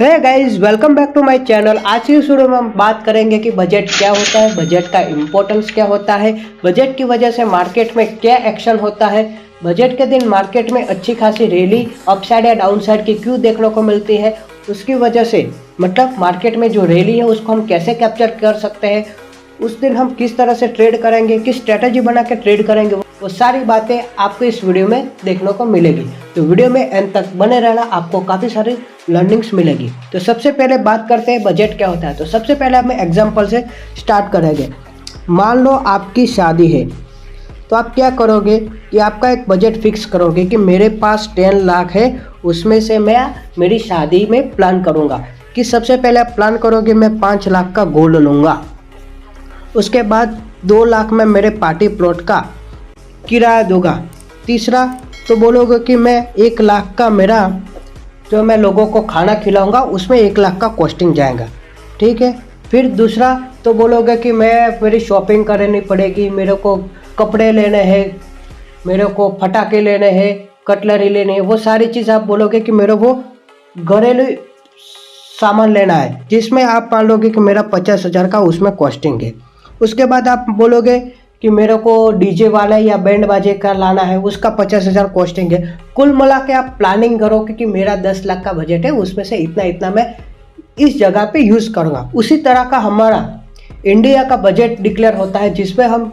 Hey guys, welcome back to my channel. आज की इस वीडियो में हम बात करेंगे कि बजट क्या होता है, बजट का इम्पोर्टेंस क्या होता है, बजट की वजह से मार्केट में क्या एक्शन होता है, बजट के दिन मार्केट में अच्छी खासी रैली अपसाइड या डाउन साइड की क्यों देखने को मिलती है, उसकी वजह से मतलब मार्केट में जो रैली है उसको हम कैसे कैप्चर कर सकते हैं, उस दिन हम किस तरह से ट्रेड करेंगे, किस स्ट्रेटजी बना के ट्रेड करेंगे, वो सारी बातें आपको इस वीडियो में देखने को मिलेगी। तो वीडियो में एंड तक बने रहना, आपको काफ़ी सारी लर्निंग्स मिलेगी। तो सबसे पहले बात करते हैं बजट क्या होता है। तो सबसे पहले हम एग्जांपल से स्टार्ट करेंगे। मान लो आपकी शादी है, तो आप क्या करोगे कि आपका एक बजट फिक्स करोगे कि मेरे पास 10 लाख है, उसमें से मैं मेरी शादी में प्लान करूँगा कि सबसे पहले आप प्लान करोगे मैं 5 लाख का गोल्ड लूँगा, उसके बाद 2 लाख में मेरे पार्टी प्लॉट का किराया दूंगा, तीसरा तो बोलोगे कि मैं 1 लाख का मेरा जो मैं लोगों को खाना खिलाऊंगा उसमें 1 लाख का कॉस्टिंग जाएगा, ठीक है। फिर दूसरा तो बोलोगे कि मैं मेरी शॉपिंग करनी पड़ेगी, मेरे को कपड़े लेने हैं, मेरे को पटाखे लेने हैं, कटलरी लेनी है, वो सारी चीज़ आप बोलोगे कि मेरे वो घरेलू सामान लेना है, जिसमें आप मान लोगे कि मेरा 50,000 का उसमें कॉस्टिंग है। उसके बाद आप बोलोगे कि मेरे को डीजे वाला या बैंड बाजे का लाना है, उसका 50,000 कॉस्टिंग है। कुल मिला के आप प्लानिंग करोगे कि मेरा 10 लाख का बजट है, उसमें से इतना इतना मैं इस जगह पे यूज़ करूँगा। उसी तरह का हमारा इंडिया का बजट डिक्लेयर होता है, जिसमें हम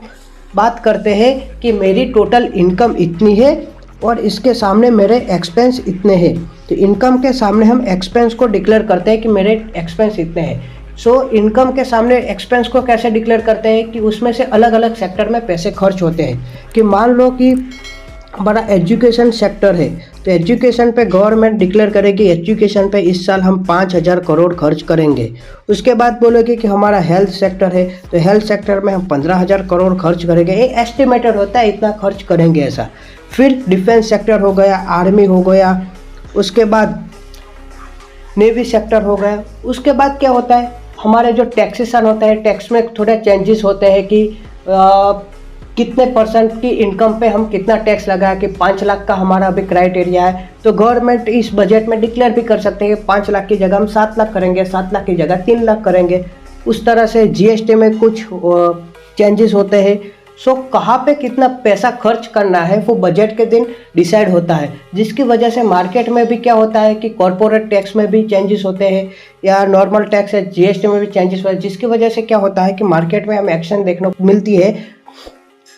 बात करते हैं कि मेरी टोटल इनकम इतनी है और इसके सामने मेरे एक्सपेंस इतने हैं। तो इनकम के सामने हम एक्सपेंस को डिक्लेयर करते हैं कि मेरे एक्सपेंस इतने हैं। इनकम के सामने एक्सपेंस को कैसे डिक्लेयर करते हैं कि उसमें से अलग अलग सेक्टर में पैसे खर्च होते हैं। कि मान लो कि हमारा एजुकेशन सेक्टर है, तो एजुकेशन पे गवर्नमेंट डिक्लेयर करेगी एजुकेशन पे इस साल हम 5,000 करोड़ खर्च करेंगे। उसके बाद बोलोगे कि हमारा हेल्थ सेक्टर है, तो हेल्थ सेक्टर में हम 15,000 करोड़ खर्च करेंगे, ये एस्टिमेटेड होता है इतना खर्च करेंगे ऐसा। फिर डिफेंस सेक्टर हो गया, आर्मी हो गया, उसके बाद नेवी सेक्टर हो गया। उसके बाद क्या होता है, हमारे जो टैक्सेशन होता है, टैक्स में थोड़े चेंजेस होते हैं कि कितने परसेंट की इनकम पे हम कितना टैक्स लगाए, कि 5 लाख का हमारा अभी क्राइटेरिया है, तो गवर्नमेंट इस बजट में डिक्लेयर भी कर सकते हैं कि 5 लाख की जगह हम 7 लाख करेंगे, 7 लाख की जगह 3 लाख करेंगे। उस तरह से जीएसटी में कुछ चेंजेस होते हैं। कहाँ पे कितना पैसा खर्च करना है वो बजट के दिन डिसाइड होता है, जिसकी वजह से मार्केट में भी क्या होता है कि कॉर्पोरेट टैक्स में भी चेंजेस होते हैं या नॉर्मल टैक्स है जीएसटी में भी चेंजेस होते हैं, जिसकी वजह से क्या होता है कि मार्केट में हमें एक्शन देखने को मिलती है,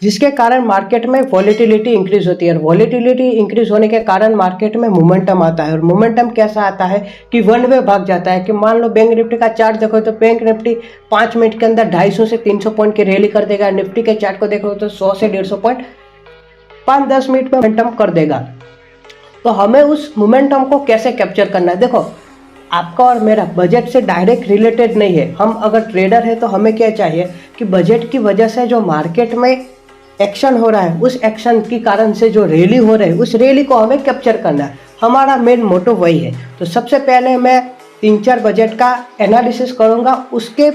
जिसके कारण मार्केट में वॉलेटिलिटी इंक्रीज होती है। और वॉलेटिलिटी इंक्रीज होने के कारण मार्केट में मोमेंटम आता है। और मोमेंटम कैसा आता है कि वन वे भाग जाता है। कि मान लो बैंक निफ्टी का चार्ट देखो तो बैंक निफ्टी 5 मिनट के अंदर 250 से 300 पॉइंट की रैली कर देगा। निफ्टी के चार्ट को देखो तो 100 से 150 पॉइंट 5-10 मिनट में मोमेंटम कर देगा। तो हमें उस मोमेंटम को कैसे कैप्चर करना है, देखो आपका और मेरा बजट से डायरेक्ट रिलेटेड नहीं है। हम अगर ट्रेडर है तो हमें क्या चाहिए कि बजट की वजह से जो मार्केट में एक्शन हो रहा है, उस एक्शन के कारण से जो रैली हो रही है, उस रैली को हमें कैप्चर करना है। हमारा मेन मोटो वही है। तो सबसे पहले मैं 3-4 बजट का एनालिसिस करूंगा, उसके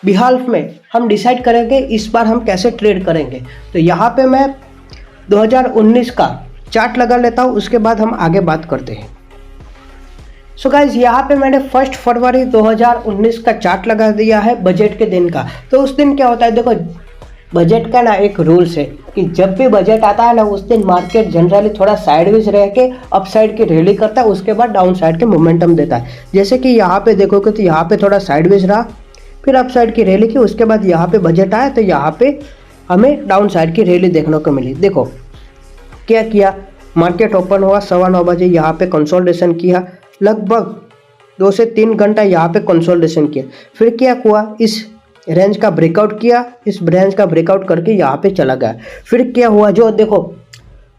बिहाल्फ में हम डिसाइड करेंगे इस बार हम कैसे ट्रेड करेंगे। तो यहाँ पे मैं 2019 का चार्ट लगा लेता हूँ, उसके बाद हम आगे बात करते हैं। सो गाइज, यहाँ पे मैंने 1 फरवरी 2019 का चार्ट लगा दिया है बजट के दिन का। तो उस दिन क्या होता है, देखो बजट का ना एक रूल्स है कि जब भी बजट आता है ना, उस दिन मार्केट जनरली थोड़ा साइडवेज रह के अपसाइड की रैली करता है, उसके बाद डाउन साइड के मोमेंटम देता है। जैसे कि यहाँ पे देखोगे तो यहाँ पे थोड़ा साइडवेज रहा, फिर अपसाइड की रैली की, उसके बाद यहाँ पे बजट आया तो यहाँ पे हमें डाउन साइड की रैली देखने को मिली। देखो क्या किया, मार्केट ओपन हुआ 9:15 बजे, यहाँ पे कंसोलिडेशन किया, लगभग 2 से 3 घंटा यहाँ पे कंसोलिडेशन किया। फिर क्या हुआ, इस रेंज का ब्रेकआउट किया, इस रेंज का ब्रेकआउट करके यहाँ पे चला गया। फिर क्या हुआ, जो देखो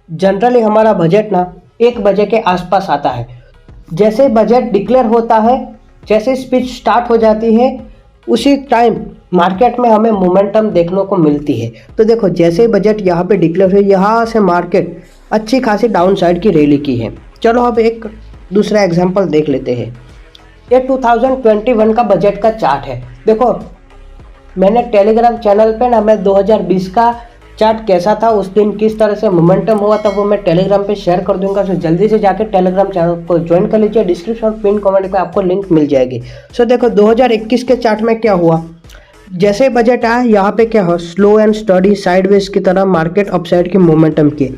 जनरली हमारा बजट ना 1 बजे के आसपास आता है। जैसे बजट डिक्लेयर होता है, जैसे स्पीच स्टार्ट हो जाती है, उसी टाइम मार्केट में हमें मोमेंटम देखने को मिलती है। तो देखो जैसे बजट यहाँ पे डिक्लेयर हुई, यहाँ से मार्केट अच्छी खासी डाउन साइड की रैली की है। चलो अब एक दूसरा एग्जाम्पल देख लेते हैं। ये 2021 का बजट का चार्ट है। देखो मैंने टेलीग्राम चैनल पे ना मैं 2020 का चार्ट कैसा था, उस दिन किस तरह से मोमेंटम हुआ था, वो मैं टेलीग्राम पे शेयर कर दूंगा। सो जल्दी से जाकर टेलीग्राम चैनल को ज्वाइन कर लीजिए, डिस्क्रिप्शन और पिन कमेंट पे आपको लिंक मिल जाएगी। सो देखो 2021 के चार्ट में क्या हुआ, जैसे बजट आया यहाँ पे क्या हो, स्लो एंड स्टडी साइडवेज की तरह मार्केट अपसाइड की मोमेंटम की।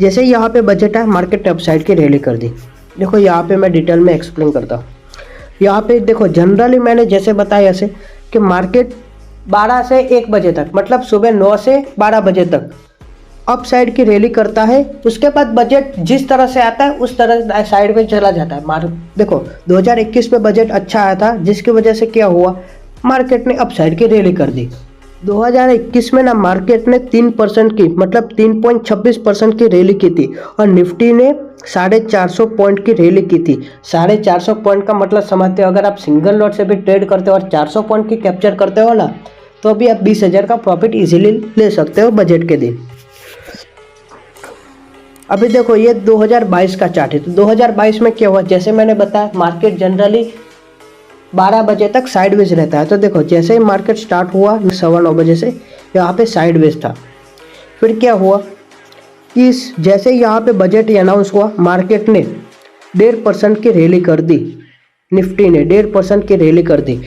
जैसे यहाँ पे बजट आया, मार्केट अपसाइड की रैली कर दी। देखो यहाँ पे मैं डिटेल में एक्सप्लेन करता हूँ। यहाँ पे देखो जनरली मैंने जैसे बताया ऐसे कि मार्केट 12 से 1 बजे तक, मतलब सुबह 9 से 12 बजे तक अप साइड की रैली करता है। उसके बाद बजट जिस तरह से आता है उस तरह साइड में चला जाता है। देखो 2021 में बजट अच्छा आया था, जिसकी वजह से क्या हुआ, मार्केट ने अप साइड की रैली कर दी। 2021 में ना मार्केट ने 3% की, मतलब 3.26% की रैली की थी और निफ्टी ने 450 पॉइंट की रैली की थी। 450 पॉइंट का मतलब समझते हो, अगर आप सिंगल लॉट से भी ट्रेड करते हो और 400 पॉइंट की कैप्चर करते हो ना, तो अभी आप 20,000 का प्रॉफिट इजीली ले सकते हो बजट के दिन। अभी देखो ये 2022 का चार्ट है। तो 2022 में क्या हुआ, जैसे मैंने बताया मार्केट जनरली 12 बजे तक साइडवेज रहता है। तो देखो जैसे ही मार्केट स्टार्ट हुआ 9:15 बजे से यहाँ पे साइडवेज था। फिर क्या हुआ कि जैसे यहाँ पे बजट अनाउंस हुआ, मार्केट ने 1.5% की रैली कर दी, निफ्टी ने 1.5% की रैली कर दी।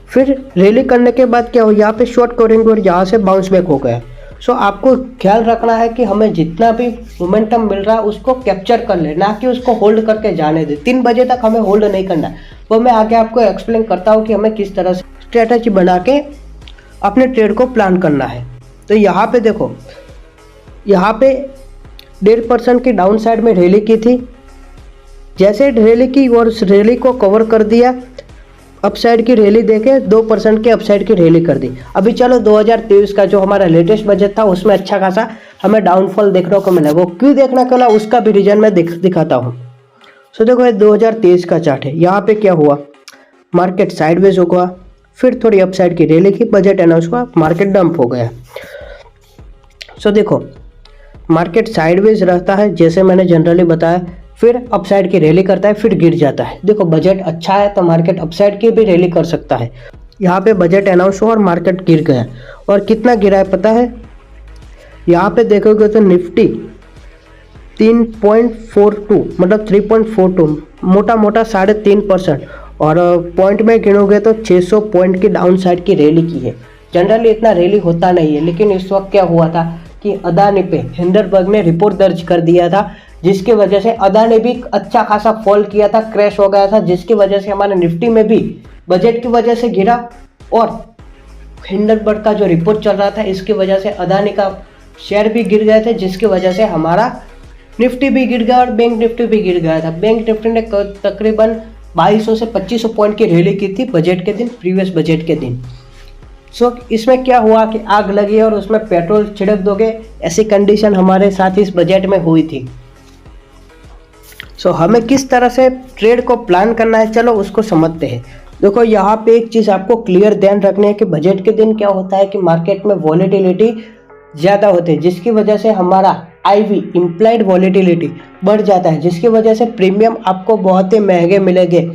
फिर रैली करने के बाद क्या हुआ, यहाँ पे शॉर्ट कवरिंग और यहाँ से बाउंस बैक हो गया। सो आपको ख्याल रखना है कि हमें जितना भी मोमेंटम मिल रहा है उसको कैप्चर कर ले, ना कि उसको होल्ड करके जाने दे। 3 बजे तक हमें होल्ड नहीं करना है, वो मैं आगे आपको एक्सप्लेन करता हूँ कि हमें किस तरह से स्ट्रेटजी बना के अपने ट्रेड को प्लान करना है। तो यहाँ पे देखो, यहाँ पे 1.5% की डाउन साइड में रैली की थी। जैसे रैली की और उस रैली को कवर कर दिया, अपसाइड की रैली देके 2% के अपसाइड की रैली कर दी। अभी चलो 2023 का जो हमारा लेटेस्ट बजट था उसमें अच्छा खासा हमें डाउनफॉल देखने को मिला। वो क्यों देखने को मिला उसका भी रीजन मैं दिखाता हूँ। सो देखो ये 2023 का चार्ट है। यहाँ पे क्या हुआ, मार्केट साइडवेज हो गया, फिर थोड़ी अपसाइड की रैली की, बजट अनाउंस हुआ, मार्केट डंप हो गया। सो देखो मार्केट साइडवेज रहता है जैसे मैंने जनरली बताया, फिर अपसाइड की रैली करता है, फिर गिर जाता है। देखो बजट अच्छा है तो मार्केट अपसाइड की भी रैली कर सकता है। यहाँ पे बजट अनाउंस हुआ और मार्केट गिर गया, और कितना गिरा है पता है, यहाँ पे देखोगे तो निफ्टी 3.42 मतलब 3.42 मोटा मोटा 3.5%, और पॉइंट में गिनोगे तो 600 पॉइंट की डाउन साइड की रैली की है। जनरली इतना रैली होता नहीं है, लेकिन इस वक्त क्या हुआ था कि अदानी पे हिंडनबर्ग ने रिपोर्ट दर्ज कर दिया था, जिसकी वजह से अदानी भी अच्छा खासा फॉल किया था, क्रैश हो गया था, जिसकी वजह से हमारे निफ्टी में भी बजट की वजह से गिरा, और हिंडनबर्ग का जो रिपोर्ट चल रहा था इसकी वजह से अदानी का शेयर भी गिर गए थे, जिसकी वजह से हमारा निफ्टी भी गिर गया और बैंक निफ्टी भी गिर गया था। बैंक निफ्टी ने तकरीबन 2200 से 2500 पॉइंट की रैली की थी बजट के दिन, प्रीवियस बजट के दिन। सो इसमें क्या हुआ कि आग लगी और उसमें पेट्रोल छिड़क दोगे, ऐसी कंडीशन हमारे साथ इस बजट में हुई थी। सो हमें किस तरह से ट्रेड को प्लान करना है, चलो उसको समझते हैं। देखो यहाँ पे एक चीज़ आपको क्लियर ध्यान रखनी है कि बजट के दिन क्या होता है कि मार्केट में वॉलेटिलिटी ज़्यादा होती है, जिसकी वजह से हमारा IV इम्प्लाइड वॉलेटिलिटी बढ़ जाता है, जिसकी वजह से प्रीमियम आपको बहुत ही महंगे मिलेंगे।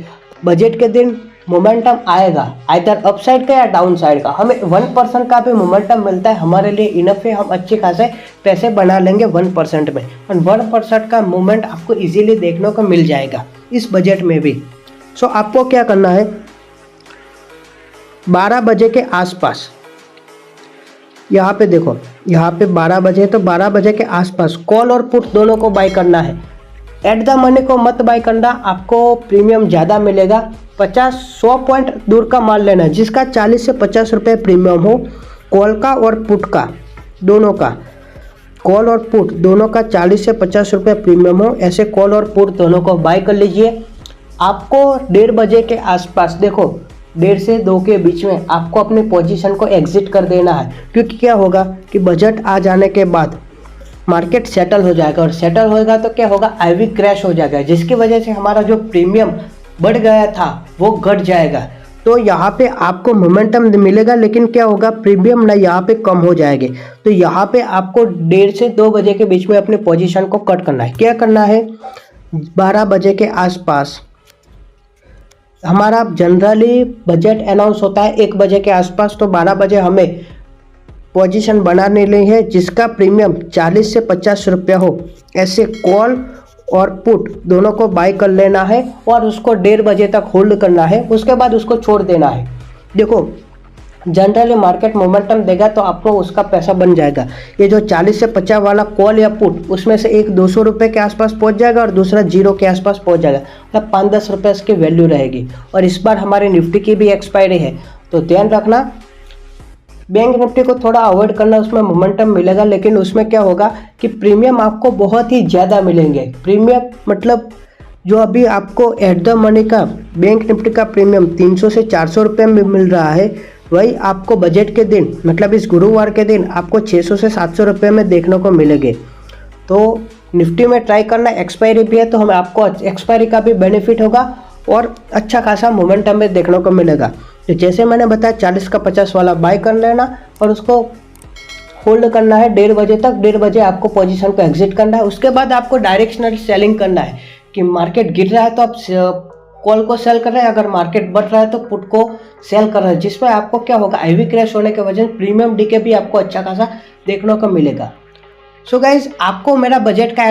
बजट के दिन मोमेंटम आएगा आइदर अपसाइड का या डाउन साइड का। हमें 1% का भी मोमेंटम मिलता है, हमारे लिए इनफ है, हम अच्छे खासे पैसे बना लेंगे 1% में, और 1% का मूवमेंट आपको इजीली देखने को मिल जाएगा इस बजट में भी। सो आपको क्या करना है, 12 बजे के आसपास, यहाँ पे देखो यहाँ पे 12 बजे, तो 12 बजे के आसपास कॉल और पुट दोनों को बाय करना है। एट द मनी को मत बाय करना, आपको प्रीमियम ज़्यादा मिलेगा। 50-100 पॉइंट दूर का माल लेना है जिसका 40 से 50 रुपये प्रीमियम हो, कॉल का और पुट का दोनों का, कॉल और पुट दोनों का 40 से 50 रुपये प्रीमियम हो, ऐसे कॉल और पुट दोनों को बाय कर लीजिए। आपको 1:30 बजे के आसपास, देखो 1:30 से 2 के बीच में आपको अपनी पोजीशन को एग्जिट कर देना है, क्योंकि क्या होगा कि बजट आ जाने के बाद मार्केट सेटल हो जाएगा, और सेटल होगा तो क्या होगा, IV क्रैश हो जाएगा, जिसकी वजह से हमारा जो प्रीमियम बढ़ गया था वो घट जाएगा। तो यहाँ पे आपको मोमेंटम मिलेगा, लेकिन क्या होगा, प्रीमियम ना यहाँ पे कम हो जाएंगे। तो यहाँ पे आपको 1:30 से 2 बजे के बीच में अपनी पोजीशन को कट करना है। क्या करना है, 12 बजे के आसपास हमारा जनरली बजट अनाउंस होता है 1 बजे के आसपास, तो 12 बजे हमें पोजीशन बनाने ली है जिसका प्रीमियम 40 से 50 रुपया हो, ऐसे कॉल और पुट दोनों को बाय कर लेना है और उसको 1:30 बजे तक होल्ड करना है, उसके बाद उसको छोड़ देना है। देखो जनरली मार्केट मोमेंटम देगा तो आपको उसका पैसा बन जाएगा। ये जो 40 से 50 वाला कॉल या पुट, उसमें से एक 200 रुपये के आसपास पहुंच जाएगा और दूसरा 0 के आसपास पहुंच जाएगा, मतलब 5-10 रुपये इसकी वैल्यू रहेगी। और इस बार हमारी निफ्टी की भी एक्सपायरी है, तो ध्यान रखना बैंक निफ्टी को थोड़ा अवॉइड करना, उसमें मोमेंटम मिलेगा लेकिन उसमें क्या होगा कि प्रीमियम आपको बहुत ही ज़्यादा मिलेंगे। प्रीमियम मतलब जो अभी आपको एट द मनी का बैंक निफ्टी का प्रीमियम 300 से 400 रुपये में मिल रहा है, वही आपको बजट के दिन मतलब इस गुरुवार के दिन आपको 600 से 700 रुपये में देखने को मिलेंगे। तो निफ्टी में ट्राई करना, एक्सपायरी भी है तो हमें आपको एक्सपायरी का भी बेनिफिट होगा और अच्छा खासा मोमेंटम में देखने को मिलेगा। तो जैसे मैंने बताया 40 का 50 वाला बाय कर लेना और उसको होल्ड करना है 1:30 बजे तक। 1:30 बजे आपको पोजीशन को एग्जिट करना है। उसके बाद आपको डायरेक्शनल सेलिंग करना है कि मार्केट गिर रहा है तो आप कॉल को सेल कर रहे हैं, अगर मार्केट बढ़ रहा है तो पुट को सेल कर रहे हैं, जिसमें आपको क्या होगा, आईवी क्रैश होने के वजह से प्रीमियम डीके भी आपको अच्छा खासा देखने को मिलेगा। सो गाइज, आपको मेरा बजट का